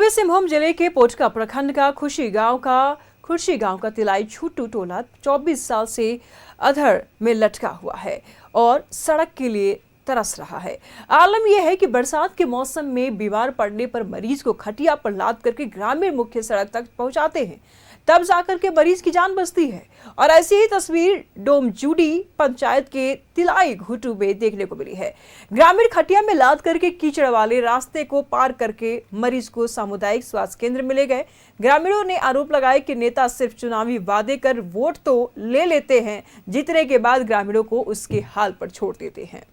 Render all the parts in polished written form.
पूर्वी सिंहभूम जिले के पोटका प्रखंड का खुर्शी गांव का तिलाई छुट्टू टोला 24 साल से अधर में लटका हुआ है और सड़क के लिए तरस रहा है। आलम यह है कि बरसात के मौसम में बीमार पड़ने पर मरीज को खटिया पर लाद करके ग्रामीण मुख्य सड़क तक पहुंचाते हैं, तब जाकर के मरीज की जान बचती है। और ऐसी ही तस्वीर डोमजूडी पंचायत के तिलाई घुटू में देखने को मिली है। ग्रामीण खटिया में लाद करके कीचड़ वाले रास्ते को पार करके मरीज को सामुदायिक स्वास्थ्य केंद्र में ले गए। ग्रामीणों ने आरोप लगाया कि नेता सिर्फ चुनावी वादे कर वोट तो ले लेते हैं, जीतने के बाद ग्रामीणों को उसके हाल पर छोड़ देते हैं।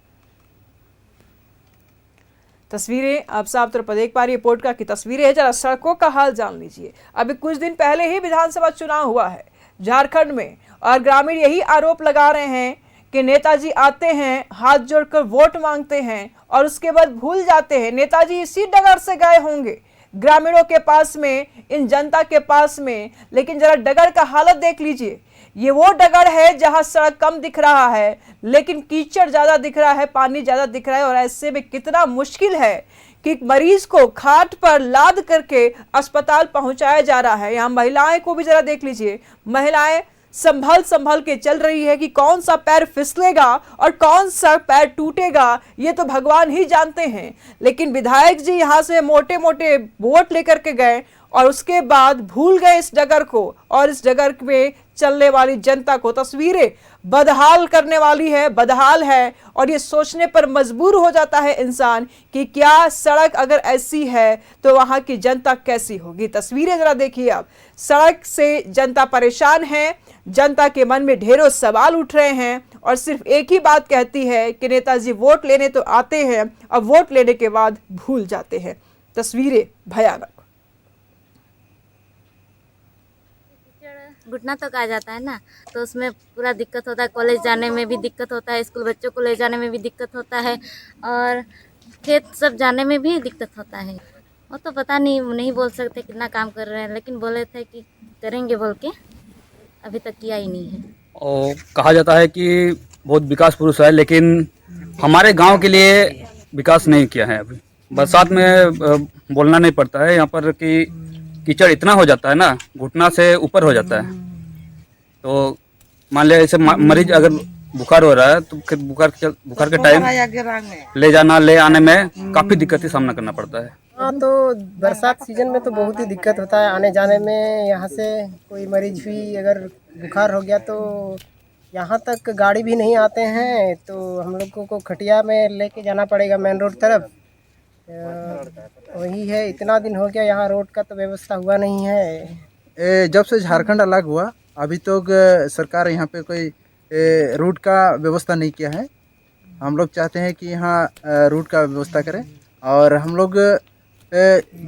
तस्वीरें आप साफ तौर पर देख पा रही है, पोटका की तस्वीरें है। जरा सड़कों का हाल जान लीजिए। अभी कुछ दिन पहले ही विधानसभा चुनाव हुआ है झारखंड में और ग्रामीण यही आरोप लगा रहे हैं कि नेताजी आते हैं, हाथ जोड़कर वोट मांगते हैं और उसके बाद भूल जाते हैं। नेताजी इसी डगर से गए होंगे ग्रामीणों के पास में, इन जनता के पास में, लेकिन जरा डगर का हालत देख लीजिए। ये वो डगर है जहां सड़क कम दिख रहा है लेकिन कीचड़ ज्यादा दिख रहा है, पानी ज्यादा दिख रहा है। और ऐसे में कितना मुश्किल है कि मरीज को खाट पर लाद करके अस्पताल पहुंचाया जा रहा है। यहाँ महिलाएं को भी जरा देख लीजिए, महिलाएं संभल के चल रही है कि कौन सा पैर फिसलेगा और कौन सा पैर टूटेगा ये तो भगवान ही जानते हैं। लेकिन विधायक जी यहाँ से मोटे मोटे वोट लेकर के गए और उसके बाद भूल गए इस डगर को और इस डगर में चलने वाली जनता को। तस्वीरें बदहाल करने वाली है, बदहाल है और ये सोचने पर मजबूर हो जाता है इंसान कि क्या सड़क अगर ऐसी है तो वहां की जनता कैसी होगी। तस्वीरें जरा देखिए आप, सड़क से जनता परेशान है, जनता के मन में ढेरों सवाल उठ रहे हैं और सिर्फ एक ही बात कहती है कि नेताजी वोट लेने तो आते हैं और वोट लेने के बाद भूल जाते हैं। तस्वीरें भयानक। घुटना तक आ जाता है ना, तो उसमें पूरा दिक्कत होता है। कॉलेज जाने में भी दिक्कत होता है, स्कूल बच्चों को ले जाने में भी दिक्कत होता है और खेत सब जाने में भी दिक्कत होता है। वो तो पता नहीं बोल सकते कितना काम कर रहे हैं, लेकिन बोले थे कि करेंगे बोल के, अभी तक किया ही नहीं है। और कहा जाता है कि बहुत विकास पुरुष है, लेकिन हमारे गांव के लिए विकास नहीं किया है। अभी बरसात में बोलना नहीं पड़ता है यहाँ पर कि कीचड़ इतना हो जाता है ना, घुटना से ऊपर हो जाता है। तो मान लिया ऐसे मरीज अगर बुखार हो रहा है तो फिर बुखार के टाइम ले जाना ले आने में काफ़ी दिक्कत का सामना करना पड़ता है। हाँ, तो बरसात सीजन में तो बहुत ही दिक्कत होता है आने जाने में। यहाँ से कोई मरीज भी अगर बुखार हो गया तो यहाँ तक गाड़ी भी नहीं आते हैं, तो हम लोगों को खटिया में लेके जाना पड़ेगा मेन रोड तरफ। वही है, इतना दिन हो गया यहाँ रोड का तो व्यवस्था हुआ नहीं है। जब से झारखंड अलग हुआ अभी तो सरकार यहाँ पे कोई रूट का व्यवस्था नहीं किया है। हम लोग चाहते हैं कि यहाँ रूट का व्यवस्था करें। और हम लोग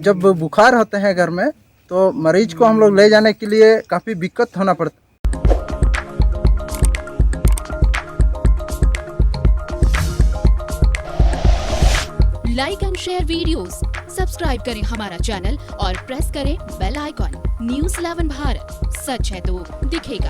जब बुखार होते हैं घर में तो मरीज को हम लोग ले जाने के लिए काफ़ी दिक्कत होना पड़ता है। Like and share videos, subscribe करें हमारा चैनल और प्रेस करें बेल आइकॉन। न्यूज़ 11 भारत, सच है तो दिखेगा।